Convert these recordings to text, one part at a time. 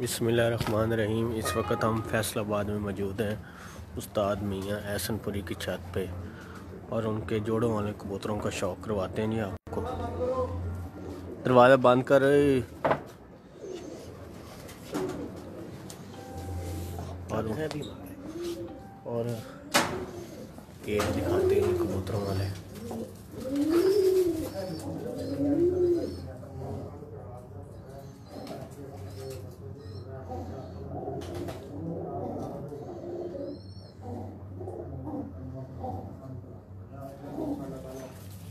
बिस्मिल्लाहिर्रहमानिर्रहीम। इस वक्त हम फैसलाबाद में मौजूद हैं उस्ताद मियाँ एहसनपुरी की छत पे और उनके जोड़ों वाले कबूतरों का शौक़ करवाते हैं जी आपको। दरवाज़ा बंद कर और केज दिखाते हैं कबूतरों वाले।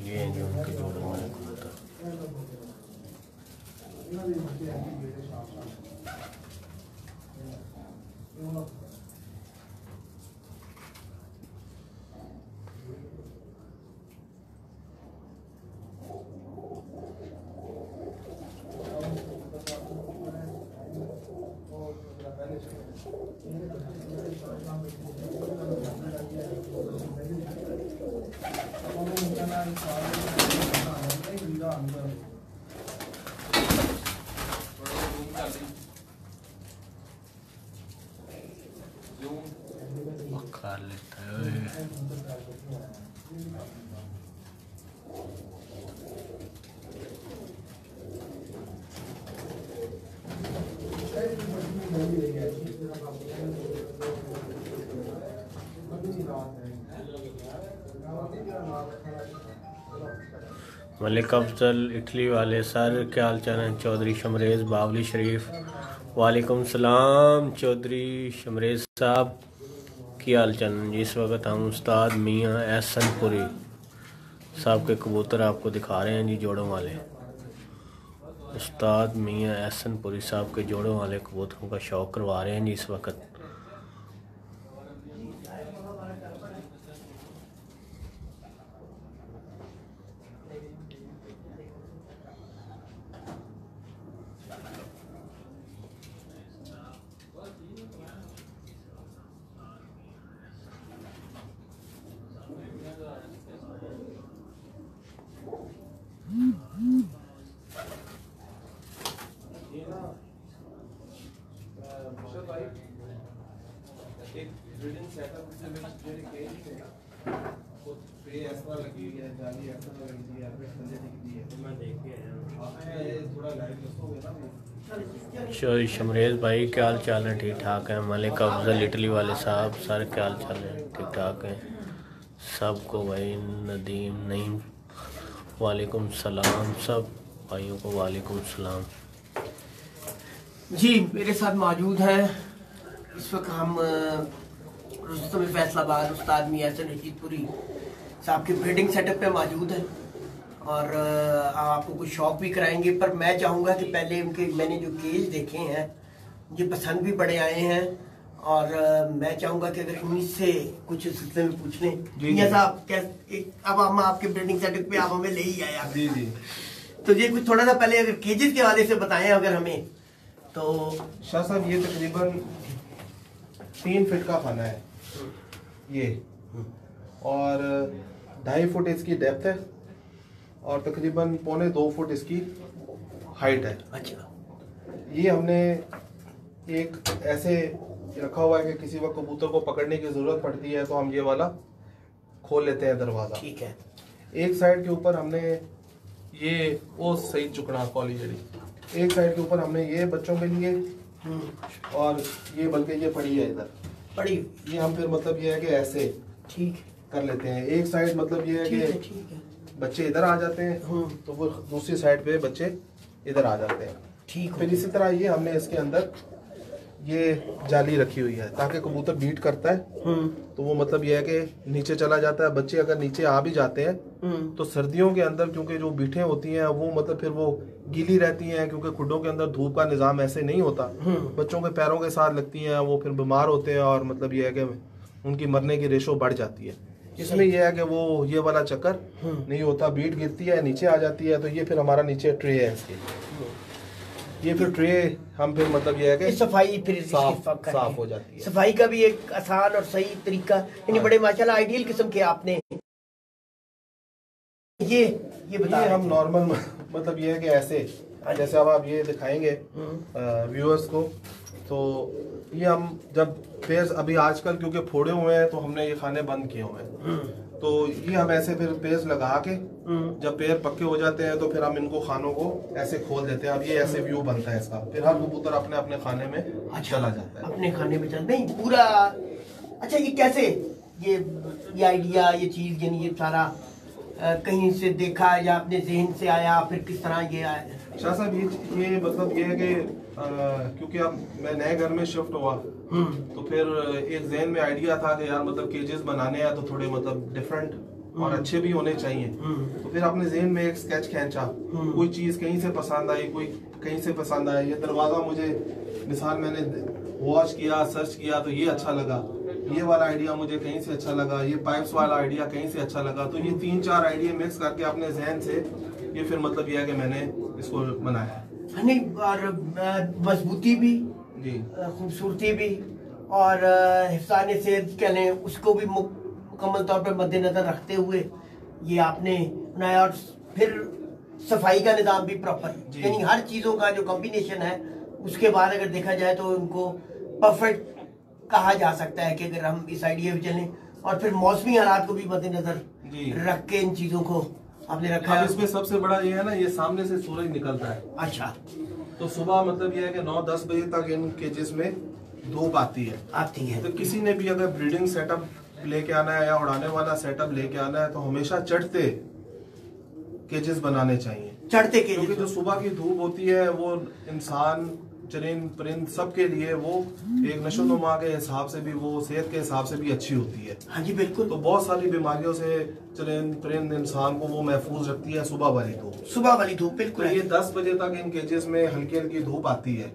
ये हैं जो उनके जोड़ों वाले कबूतर। खा लेता है। मलिक अफजल इटली वाले सर क्या हाल चाल है। चौधरी शमरेज बावली शरीफ वालेकुम सलाम। चौधरी शमरेज साहब की हाल चाल है जी। इस वक्त हम उस्ताद मियाँ एहसनपुरी साहब के कबूतर आपको दिखा रहे हैं जी, जोड़ों वाले। उस्ताद मियाँ एहसनपुरी साहब के जोड़ों वाले कबूतरों का शौक़ करवा रहे हैं जी इस वक्त। शमरेज भाई क्या हाल चाल है। ठीक ठाक है। मलिक अफजल इटली वाले साहब सर क्या हाल चाल है। ठीक ठाक है सबको भाई। नदीम नईम वालेकुम सलाम। सब भाइयों को वालेकुम सलाम जी। मेरे साथ मौजूद हैं इस वक्त हम रुस्तम फैसलाबाद उस्ताद मियाँ एहसनपुरी साहब के ब्रीडिंग सेटअप पे मौजूद हैं और आपको कुछ शौक भी कराएंगे। पर मैं चाहूँगा कि पहले उनके मैंने जो केज देखे हैं ये पसंद भी बड़े आए हैं और मैं चाहूँगा कि अगर इन्हीं से कुछ सिलसिले में पूछ लें। मियाँ साहब कैसे अब हम आपके ब्रीडिंग सेटअप पे आप हमें ले ही आए आप जी जी, तो ये कुछ थोड़ा सा पहले अगर केजेस के हवाले से बताएं अगर हमें। तो शाह साहब ये तकरीबन 3 फीट का खाना है ये और 2.5 फुट इसकी डेप्थ है और तकरीबन 1.25 फुट इसकी हाइट है। अच्छा, ये हमने एक ऐसे रखा हुआ है कि किसी वक्त कबूतर को पकड़ने की जरूरत पड़ती है तो हम ये वाला खोल लेते हैं दरवाजा। ठीक है। एक साइड के ऊपर हमने ये वो सही चुकना कॉली जड़ी, एक साइड के ऊपर हमने ये बच्चों के लिए और ये बल्कि ये पड़ी है इधर पड़ी, ये हम फिर मतलब ये है कि ऐसे ठीक कर लेते हैं। एक साइड मतलब ये है कि बच्चे इधर आ जाते हैं तो वो दूसरी साइड पे बच्चे इधर आ जाते हैं। ठीक। फिर इसी तरह ये हमने इसके अंदर ये जाली रखी हुई है ताकि कबूतर बीट करता है तो वो मतलब ये है कि नीचे चला जाता है। बच्चे अगर नीचे आ भी जाते हैं तो सर्दियों के अंदर क्योंकि जो बीटें होती हैं वो मतलब फिर वो गीली रहती हैं क्योंकि खुडों के अंदर धूप का निज़ाम ऐसे नहीं होता, बच्चों के पैरों के साथ लगती हैं, वो फिर बीमार होते हैं और मतलब ये है कि उनकी मरने की रेशो बढ़ जाती है। इसमें यह है कि वो ये वाला चक्कर नहीं होता, बीट गिरती है नीचे आ जाती है तो ये फिर हमारा नीचे ट्रे है इसकी, ये फिर ट्रे हम फिर मतलब ये है कि सफाई फिर साफ हो जाती है। सफाई का भी एक आसान और सही तरीका यानी बड़े माशाल्लाह आइडियल किस्म के आपने ये ये हम नॉर्मल मतलब ये है कि ऐसे जैसे अब आप ये दिखाएंगे व्यूअर्स को, तो ये हम जब पेयर अभी आजकल क्योंकि फोड़े हुए हैं तो हमने ये खाने बंद किए हुए हैं, तो ये हम ऐसे फिर पेयर लगा के जब पेयर पक्के हो जाते हैं तो फिर हम इनको खानों को ऐसे खोल देते हैं। अब ये ऐसे व्यू बनता है इसका, फिर हर कबूतर अपने अपने खाने में चला जाता है, अपने खाने में चल नहीं पूरा। अच्छा ये कैसे ये आइडिया ये चीज यानी ये सारा कहीं से देखा या अपने जहन से आया, फिर किस तरह ये आया? शाह साहब ये मतलब ये है कि क्योंकि अब मैं नए घर में शिफ्ट हुआ तो फिर एक जहन में आइडिया था कि यार मतलब केजेस बनाने हैं तो थोड़े मतलब डिफरेंट और अच्छे भी होने चाहिए। तो फिर अपने जहन में एक स्केच खींचा, कोई चीज कहीं से पसंद आई, कोई कहीं से पसंद आई। ये दरवाजा मुझे मिसाल मैंने वॉच किया, सर्च किया तो ये अच्छा लगा, ये वाला आइडिया मुझे कहीं से अच्छा लगा, ये पाइप्स वाला आइडिया कहीं से अच्छा लगा। तो ये 3-4 आइडिया मिक्स करके अपने जहन से ये फिर मतलब ये है कि मैंने इसको बनाया। नहीं और मजबूती भी जी, खूबसूरती भी और हिफ्ज़ान सेहत कह लें उसको भी मुकम्मल तौर पर मद्देनजर रखते हुए ये आपने बनाया। और फिर सफाई का निज़ाम भी प्रॉपर, यानी हर चीज़ों का जो कॉम्बिनेशन है उसके बाद अगर देखा जाए तो उनको परफेक्ट कहा जा सकता है कि अगर हम इस आइडिया पे चलें। और फिर मौसमी हालात को भी मद्देनजर रख के इन चीज़ों को आपने रखा है। इसमें सबसे बड़ा ये है ना, ये सामने से सूरज निकलता है। अच्छा, तो सुबह मतलब ये है कि 9-10 बजे तक इन केजेस में धूप आती है। तो किसी ने भी अगर ब्रीडिंग सेटअप लेके आना है या उड़ाने वाला सेटअप लेके आना है तो हमेशा चढ़ते केजेस बनाने चाहिए। चढ़ते केजेस, क्योंकि जो सुबह की धूप होती है वो इंसान, चरिंद परिंद सबके लिए वो एक नशोनुमा के हिसाब से भी, वो सेहत के हिसाब से भी अच्छी होती है। हाँ जी बिल्कुल। तो बहुत सारी बीमारियों से चरिंद परिंद इंसान को वो महफूज रखती है सुबह वाली धूप। बिल्कुल। तो ये 10 बजे तक इन केजेस में हल्की हल्की धूप आती है।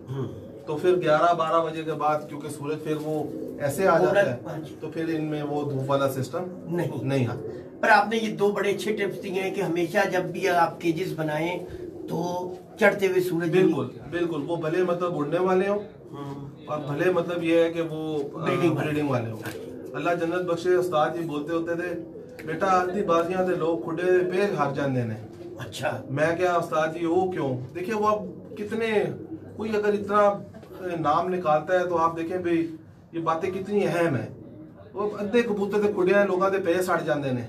तो फिर 11-12 बजे के बाद क्योंकि सूरज फिर वो ऐसे आ जाता है तो फिर इनमें वो धूप वाला सिस्टम नहीं आता। पर आपने ये 2 बड़े अच्छे टिप्स दिए हैं कि हमेशा जब भी आप केजेस बनाएं तो चढ़ते हुए सूरज, बिल्कुल वो भले मतलब उड़ने वाले हो और भले मतलब ये है कि वो ब्रीडिंग वाले हो। अल्लाह जन्नत बख्शे, उस्ताद जी बोलते होते थे बेटा आधी बाजियां थे लोग खुडे पे हार जाते ने। अच्छा, मैं क्या उस्ताद जी वो क्यों? देखिए वो अब कितने, कोई अगर इतना नाम निकालता है तो आप देखें भाई ये बातें कितनी अहम है। वो अद्धे कबूतर खुडे लोगों के पैर सड़ जाते ने,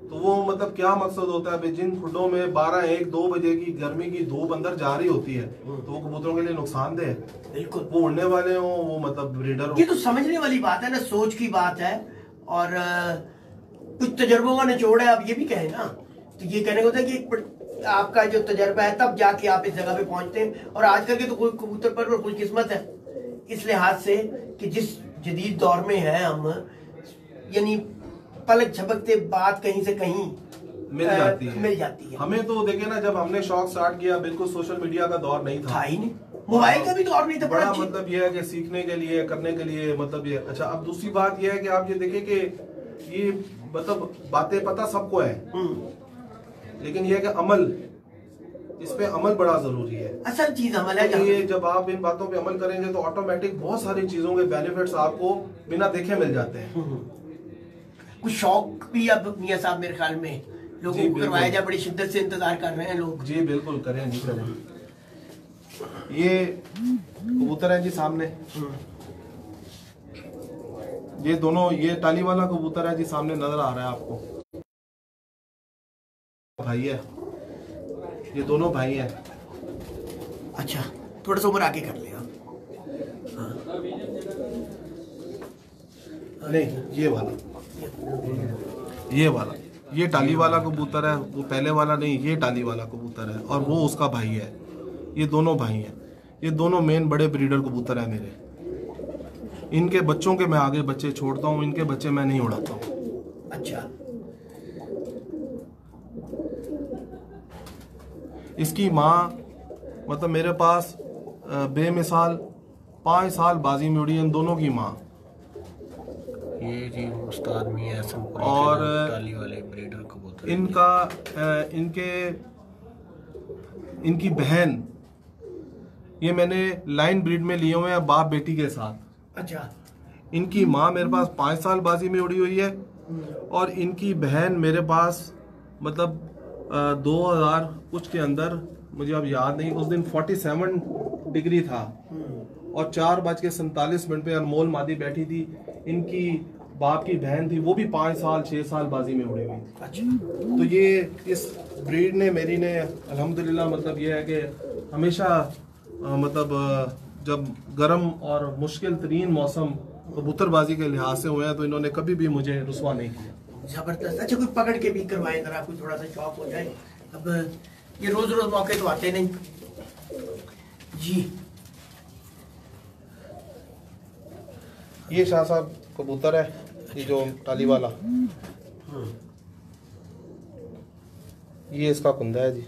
तो वो मतलब क्या मकसद होता है भाई जिन खुडों में 12-1-2 बजे की गर्मी की धूप अंदर जा रही होती है तो वो कबूतरों के लिए नुकसानदेह है। बिल्कुल, वो उड़ने वाले हो वो मतलब ब्रीडर हो। ये तो समझने वाली बात है ना, सोच की बात है और कुछ तजर्बों का निचोड़ है। आप ये भी कहें ना तो ये कहने को होता है कि आपका जो तजर्बा है तब जाके आप इस जगह पे पहुंचते हैं। और आजकल के तो कोई कबूतर पर कोई किस्मत है इस लिहाज से कि जिस जदीद दौर में है हम, यानी पलक झपकते बात कहीं से कहीं मिल जाती है। हमें तो देखे ना जब हमने शौक स्टार्ट किया बिल्कुल सोशल मीडिया का दौर नहीं था ही नहीं, मोबाइल का भी दौर नहीं था। बड़ा मतलब ये है कि सीखने के लिए करने के लिए मतलब ये। अच्छा, अब दूसरी बात ये है कि आप ये देखें कि ये मतलब बातें पता सबको है लेकिन ये है कि अमल, इस पे अमल बड़ा जरूरी है। असल चीज अमल है। ये जब आप इन बातों पे अमल करेंगे तो ऑटोमेटिक बहुत सारी चीजों के बेनिफिट्स आपको बिना देखे मिल जाते हैं। कुछ शौक भी अब मियां साहब मेरे ख्याल में लोगों को करवाया जाए, बड़ी शिद्दत से इंतजार कर रहे हैं लोग। जी बिल्कुल करें जी करें। ये कबूतर है जी सामने, ये दोनों, ये टाली वाला कबूतर है जी सामने नजर आ रहा है आपको, भाई है, ये दोनों भाई हैं। अच्छा, थोड़ा सा ऊपर आके कर ले आप। नहीं ये वाला ये टाली वाला कबूतर है, वो पहले वाला नहीं, ये टाली वाला कबूतर है और वो उसका भाई है। ये दोनों भाई हैं, ये दोनों मेन बड़े ब्रीडर कबूतर हैं मेरे। इनके बच्चों के मैं आगे बच्चे छोड़ता हूँ, इनके बच्चे मैं नहीं उड़ाता हूँ। अच्छा, इसकी माँ मतलब मेरे पास बेमिसाल 5 साल बाजी में उड़ी इन दोनों की माँ। ये जी उस्ताद मियां हसन और टाली वाले ब्रीडर कबूतर, इनकी बहन ये मैंने लाइन ब्रीड में लिए हुए हैं बाप बेटी के साथ। अच्छा, इनकी माँ मेरे पास 5 साल बाजी में उड़ी हुई है और इनकी बहन मेरे पास मतलब 2000 कुछ के अंदर मुझे अब याद नहीं, उस दिन 47 डिग्री था और 4:47 पे अनमोल मादी बैठी थी। इनकी बाप की बहन थी, वो भी 5 साल 6 साल बाजी में उड़ी हुई थी। अच्छा। तो ये इस ब्रीड ने मेरी ने अल्हम्दुलिल्लाह मतलब ये है कि हमेशा जब गर्म और मुश्किल तरीन मौसम कबूतरबाजी के लिहाज से हुए हैं तो इन्होंने कभी भी मुझे रुसवा नहीं किया। जबरदस्त। अच्छा, कोई पकड़ के भी करवाए अगर आपको थोड़ा सा शौक हो जाए। अब ये रोज रोज मौके तो आते नहीं जी। ये शाह साहब कबूतर है, ये जो टाली वाला, ये इसका कुंदा है जी।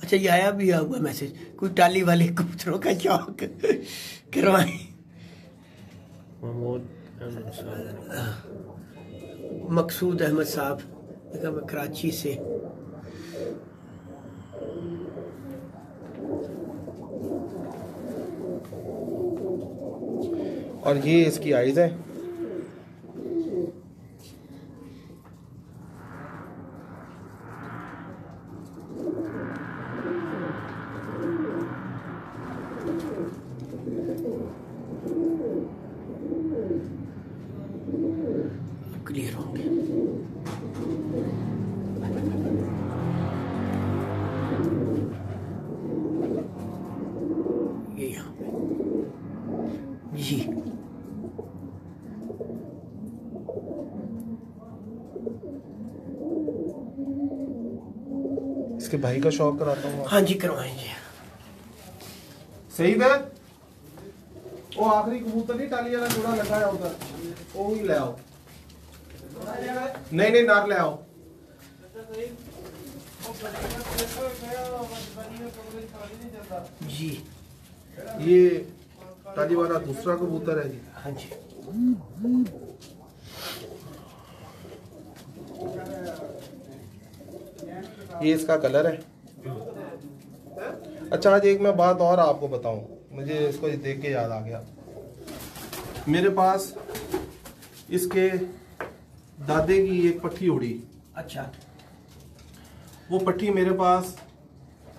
अच्छा, ये आया भी हुआ मैसेज, कोई टाली वाले कबूतरों का शौक करवाएं। मकसूद अहमद साहब कराची से। और ये इसकी आइज है। क्लियर होंगे। ये यहाँ पे जी। इसके भाई का शौक कराता हूँ। हाँ जी, करवाएंगे। सही है। वो आखिरी कबूतर नहीं टाली वाला जोड़ा लगा है उधर, वो ही ले आओ। नहीं नहीं, नार ले आओ। जी, ये टाली वाला दूसरा कबूतर है जी। हाँ जी। ये इसका कलर है। अच्छा, आज एक मैं बात और आपको बताऊं, मुझे इसको देख के याद आ गया। मेरे पास इसके दादे की एक पट्टी उड़ी। अच्छा। वो पट्टी मेरे पास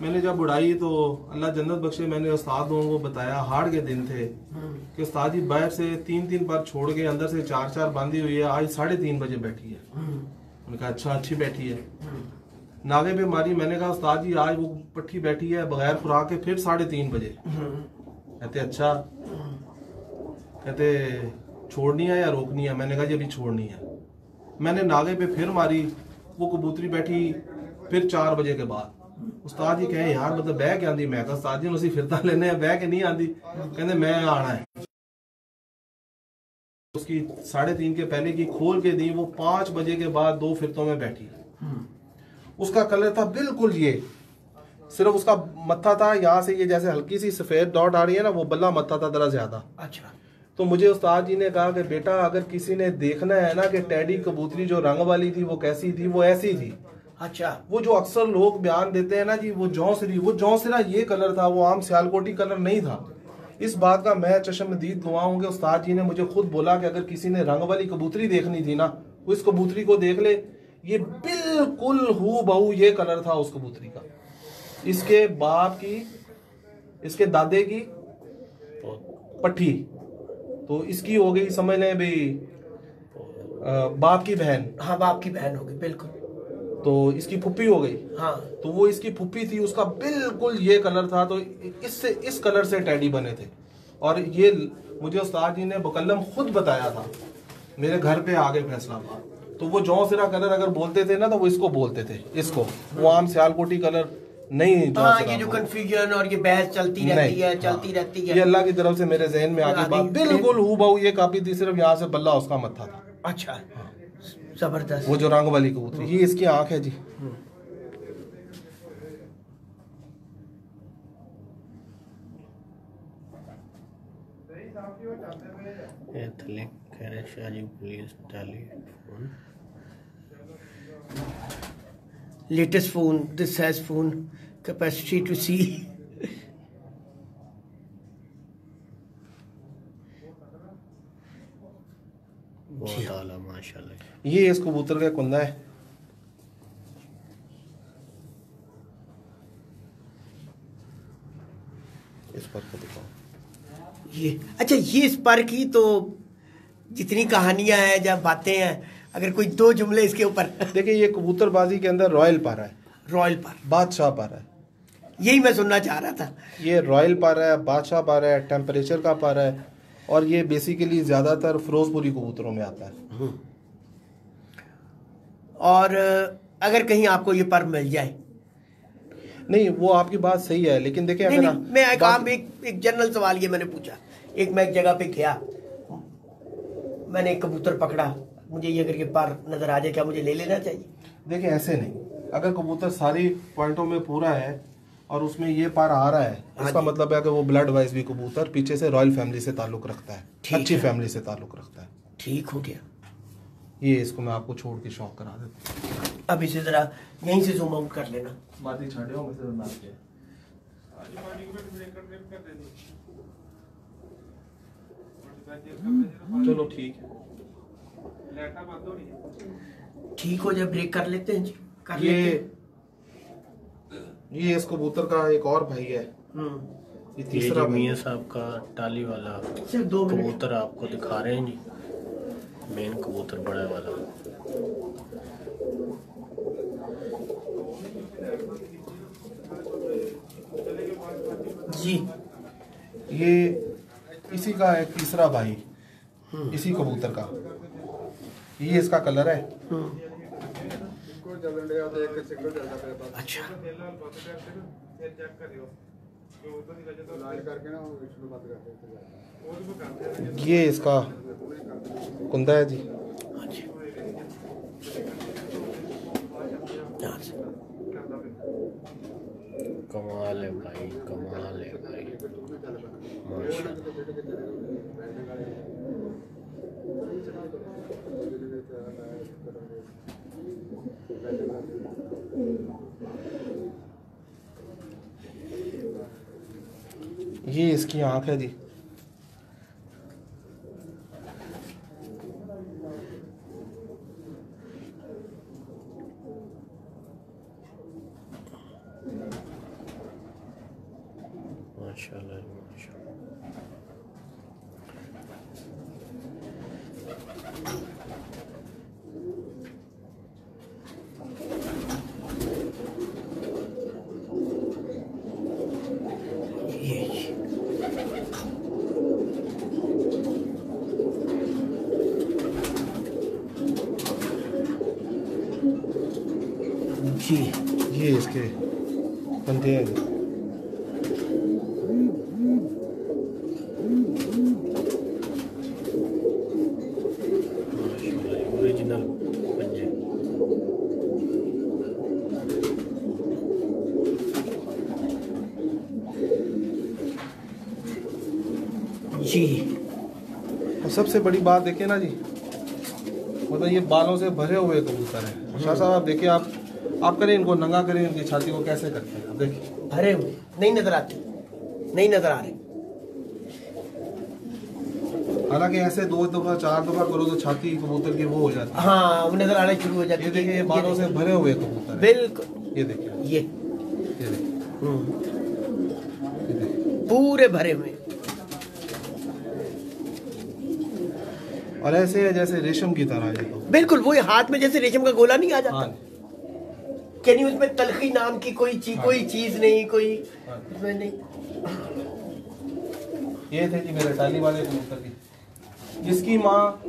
मैंने जब उड़ाई तो अल्लाह जन्नत बख्शे, मैंने उस्ताद लोगों को बताया, हाड़ के दिन थे कि उस्ताद जी बाहर से 3-3 बार छोड़ के अंदर से 4-4 बांधी हुई है, आज 3:30 बजे बैठी है। उन्होंने कहा अच्छा, अच्छी बैठी है। नागे पे मारी, मैंने कहा उस्ताद जी आज वो पट्टी बैठी है बगैर खुराक के फिर 3:30 बजे। कहते अच्छा, कहते छोड़नी है या रोकनी है? मैंने कहा जी अभी छोड़नी है। मैंने नागे पे फिर मारी, वो कबूतरी बैठी फिर 4 बजे के बाद। उस्ताद जी कहे यार मतलब बह के आंदी? मैं कहा उस्ताद जी उसी फिरता लेने बह के नहीं आंदी। कहते मैं आना है। उसकी 3:30 के पहले की खोल के दी, वो 5 बजे के बाद 2 फिरतों में बैठी। उसका कलर था बिल्कुल ये, सिर्फ उसका मत्था था यहाँ से ये जैसे हल्की सी सफेद डॉट आ रही है ना, वो बल्ला मत्था था जरा ज्यादा। अच्छा। तो मुझे उस्ताद जी ने कहा कि बेटा अगर किसी ने देखना है ना कि टेडी कबूतरी जो रंग वाली थी वो कैसी थी, वो ऐसी थी। अच्छा। वो जो अक्सर लोग बयान देते हैं ना जी वो जौंसरी ये कलर था, वो आम सियालकोटी कलर नहीं था। इस बात का मैं चश्मदीद गवाह हूं कि उस्ताद जी ने मुझे खुद बोला कि अगर किसी ने रंग वाली कबूतरी देखनी थी ना, वो इस कबूतरी को देख ले, ये बिल्कुल हूबहू ये कलर था उस कबूतरी का। इसके बाप की, इसके दादे की पट्टी, तो इसकी हो गई समझ लें भाई बाप की बहन। हाँ, बाप की बहन हो गई, बिल्कुल। तो इसकी फुप्पी हो गई। हाँ। तो वो इसकी फुप्पी थी, उसका बिल्कुल ये कलर था। तो इससे इस कलर से टेडी बने थे। और ये मुझे उस्ताद जी ने बकल्लम खुद बताया था, मेरे घर पे आगे फैसलाबाद। तो वो जौंसरा कलर अगर बोलते थे ना तो वो इसको बोलते थे, इसको। वो आम सियालकोटी कलर नहीं। हाँ, ये जो कंफ्यूजन और ये बहस चलती रहती है, चलती रहती है। ये अल्लाह की तरफ से मेरे जहन में आगे बात बिल्कुल हूबहू ये कापी थी, सिर्फ यहाँ से बल्ला उसका मत्था था। अच्छा, जबरदस्त। वो जो रंग वाली कबूतरी, ये इसकी आंख है जी। Latest phone, this has phone capacity to see बहुत आला माशाल्लाह। ये इस कबूतर का कुंदा है। इस पर को दिखाओ। ये अच्छा, ये इस पर की तो जितनी कहानियां हैं, जब बातें हैं, अगर कोई 2 जुमले इसके ऊपर। देखिए ये कबूतरबाजी के अंदर रॉयल पारा है, रॉयल पर, बादशाह पारा है। यही मैं सुनना चाह रहा था। ये रॉयल पारा है, बादशाह पारा है, टेम्परेचर का पारा है, और ये बेसिकली ज्यादातर फिरोजपुरी कबूतरों में आता है। और अगर कहीं आपको ये पर मिल जाए, नहीं वो आपकी बात सही है, लेकिन देखिए नहीं, अगर नहीं, मैं एक जनरल सवाल ये मैंने पूछा। मैं एक जगह पे गया, मैंने एक कबूतर पकड़ा, मुझे ये अगर ये पर नजर आ जाए, क्या मुझे ले लेना चाहिए? देखिए ऐसे नहीं, अगर कबूतर सारी पॉइंटों में पूरा है और उसमें ये पार आ रहा है, इसका मतलब है कि वो ब्लड वाइज भी कबूतर पीछे से रॉयल फैमिली से ताल्लुक रखता है, अच्छी फैमिली से ताल्लुक रखता है। ठीक हो गया। ये इसको मैं आपको छोड़ के शौक करा देता हूँ। अब इसे जरा यहीं से जूम आउट कर लेना। बातें छाड़े हो मुझसे बना के। चलो ठीक है, ठीक हो जाए, ब्रेक कर लेते हैं जी, कर ये लेते हैं। ये इस कबूतर का एक और भाई है, ये तीसरा भाई मियां साहब का टाली वाला सिर्फ 2 मिनट। कबूतर आपको दिखा रहे हैं जी, मेन कबूतर बड़ा वाला। जी ये इसी का एक तीसरा भाई, इसी कबूतर का, ये इसका कलर है। अच्छा, ये इसका कुंदा है जी। कमाल है भाई, कमाल है भाई, माशाल्लाह। ये इसकी आंख है जी। माशाल्लाह माशाल्लाह। जी ये इसके पंजे हैं जी। ओरिजिनल पंजे। जी और सबसे बड़ी बात देखिए ना जी, मतलब ये बालों से भरे हुए कबूतर हैं। शाह साहब आप देखिए, आप करें इनको नंगा करें, इनकी छाती को कैसे करते हैं, आप देखिए भरे हुए नहीं नजर आते, नहीं नजर आ रहे। हालांकि ऐसे 2 दफा 4 दफा करो तो छाती कबूतर की वो हो जाती है। हाँ, वो नजर आने शुरू हो जाती ये है। देखिए, ये बालों से भरे हुए कबूतर हैं। बिल्कुल, ये देखिए, ये ये देखिए, ये देखिए। पूरे भरे हुए। और ऐसे है जैसे रेशम की तरह ये तो। बिल्कुल, वो हाथ में जैसे रेशम का गोला नहीं आ जाता। हाँ, यानी उसमें तलखी नाम की कोई चीज नहीं, कोई उसमें नहीं। ये थे जी मेरे टाली वाले कबूतर की। इसकी माँ,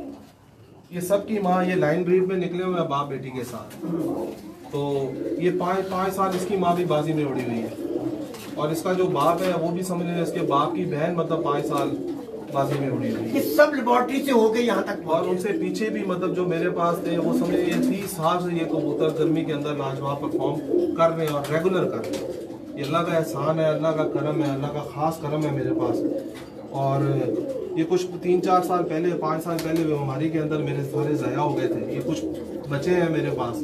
ये सब की माँ, ये लाइन ब्रीड में निकले हुए हैं बाप बेटी के साथ। तो ये 5 साल इसकी माँ भी बाजी में उड़ी हुई है, और इसका जो बाप है वो भी समझ लें इसके बाप की बहन मतलब 5 साल बाजी में उड़ी हुई है। ये सब लेबोरेटरी से होके यहाँ तक और उनसे पीछे भी मतलब जो मेरे पास थे वो समझे ये 30 साल से ये कबूतर गर्मी के अंदर लाजवाब परफॉर्म कर रहे हैं और रेगुलर कर रहे हैं। ये अल्लाह का एहसान है, अल्लाह का करम है, अल्लाह का खास करम है मेरे पास। और ये कुछ 3-4 साल पहले, 5 साल पहले बीमारी के अंदर मेरे सारे ज़ाया हो गए थे। ये कुछ बचे हैं मेरे पास।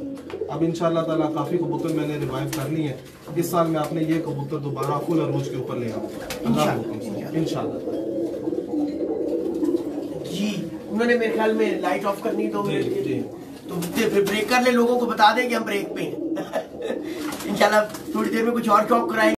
अब इंशाल्लाह ताला काफ़ी कबूतर मैंने रिवाइव कर ली है। इस साल मैं अपने ये कबूतर दोबारा फुल अरूज के ऊपर ले आऊँगा अल्लाह के हुक्म से इंशाल्लाह। जी उन्होंने मेरे ख्याल में लाइट ऑफ करनी 2 मिनट के लिए, तो फिर ब्रेक कर ले, लोगों को बता दें कि हम ब्रेक पे हैं। इंशाल्लाह थोड़ी देर में कुछ और शौक कराएंगे।